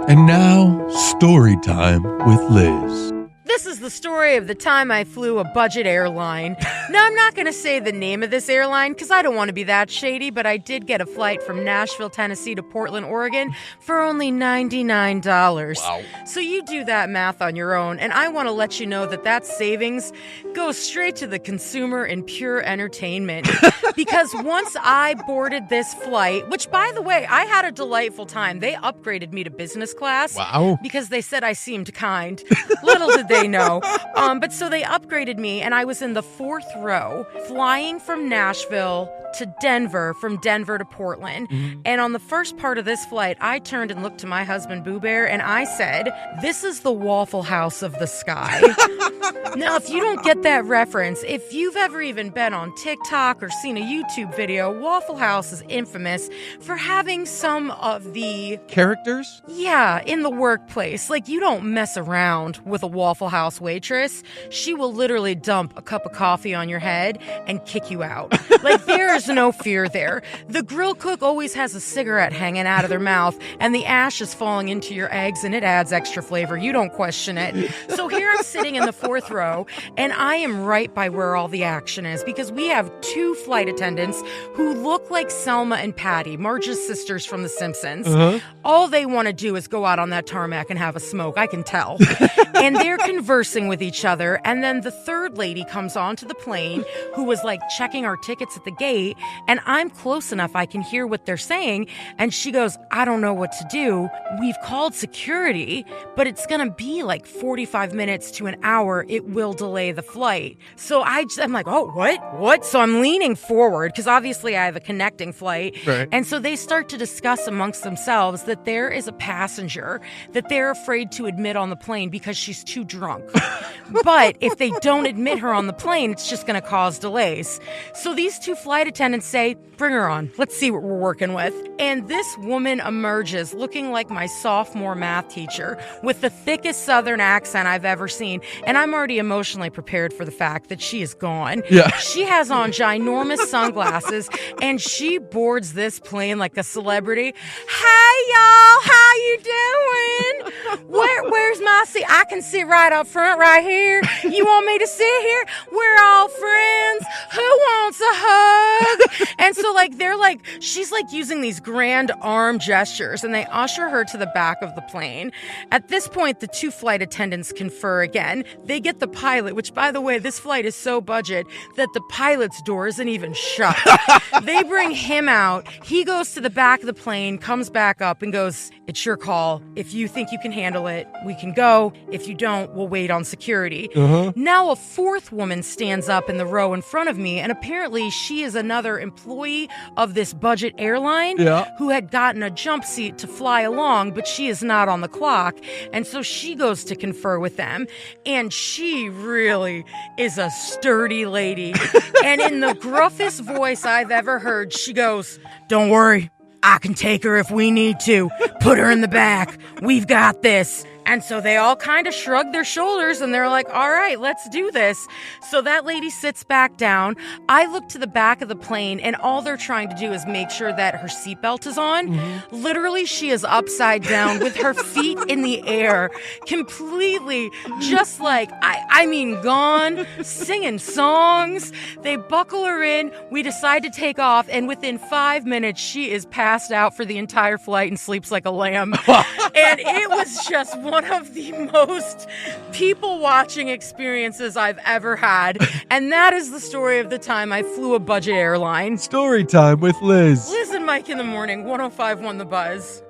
And now, story time with Liz. This is the story of the time I flew a budget airline. Now, I'm not going to say the name of this airline because I don't want to be that shady, but I did get a flight from Nashville, Tennessee to Portland, Oregon for only $99. Wow. So you do that math on your own, and I want to let you know that that savings goes straight to the consumer in pure entertainment. Because once I boarded this flight, which, by the way, I had a delightful time. They upgraded me to business class. Wow. Because they said I seemed kind. Little did they know. But so they upgraded me, and I was in the fourth row, flying from Nashville to Denver, from Denver to Portland. Mm-hmm. And on the first part of this flight, I turned and looked to my husband, Boo Bear, and I said, "This is the Waffle House of the sky." Now, if you don't get that reference, if you've ever even been on TikTok or seen a YouTube video, Waffle House is infamous for having some of the Characters? yeah, in the workplace. Like, you don't mess around with a Waffle House waitress. She will literally dump a cup of coffee on your head and kick you out. Like, there is no fear there. The grill cook always has a cigarette hanging out of their mouth, and the ash is falling into your eggs, and it adds extra flavor. You don't question it. So here I'm sitting in the fourth row, and I am right by where all the action is, because we have two flight attendants who look like Selma and Patty, Marge's sisters from The Simpsons. All they want to do is go out on that tarmac and have a smoke. I can tell. And they're conversing with each other. And then the third lady comes onto the plane who was like checking our tickets at the gate. And I'm close enough I can hear what they're saying. And she goes, "I don't know what to do. We've called security, but it's going to be like 45 minutes to an hour. It will delay the flight." So I'm like, "Oh, what?" So I'm leaning forward because obviously I have a connecting flight. Right. And so they start to discuss amongst themselves that there is a passenger that they're afraid to admit on the plane because she's too drunk. But if they don't admit her on the plane, it's just going to cause delays. So these two flight attendants say, "Bring her on. Let's see what we're working with." And this woman emerges looking like my sophomore math teacher with the thickest Southern accent I've ever seen. And I'm already emotionally prepared for the fact that she is gone. Yeah. She has on ginormous sunglasses, and she boards this plane like a celebrity. "Hey, y'all, how you doing? Where's my seat? I can sit right up front right here. You want me to sit here? We're all friends. Who wants a hug?" And so, like, she's like using these grand arm gestures, and they usher her to the back of the plane. At this point, the two flight attendants confer again. They get the pilot, which, by the way, this flight is so budget that the pilot's door isn't even shut. They bring him out. He goes to the back of the plane, comes back up, and goes, "It's your call. If you think you can handle it, we can go. If you don't, we'll wait on security." Now a fourth woman stands up in the row in front of me, and apparently she is another employee of this budget airline who had gotten a jump seat to fly along, but she is not on the clock. And so she goes to confer with them, and she really is a sturdy lady. And in the gruffest voice I've ever heard, she goes, "Don't worry. I can take her if we need to. Put her in the back. We've got this." And so they all kind of shrug their shoulders, and they're like, "All right, let's do this." So that lady sits back down. I look to the back of the plane, and all they're trying to do is make sure that her seatbelt is on. Literally, she is upside down with her feet in the air, completely just like, I mean, gone, singing songs. They buckle her in. We decide to take off, and within 5 minutes, she is passed out for the entire flight and sleeps like a lamb. And it was just one of the most people-watching experiences I've ever had. And that is the story of the time I flew a budget airline. Story time with Liz. Liz and Mike in the morning, 105.1 The Buzz.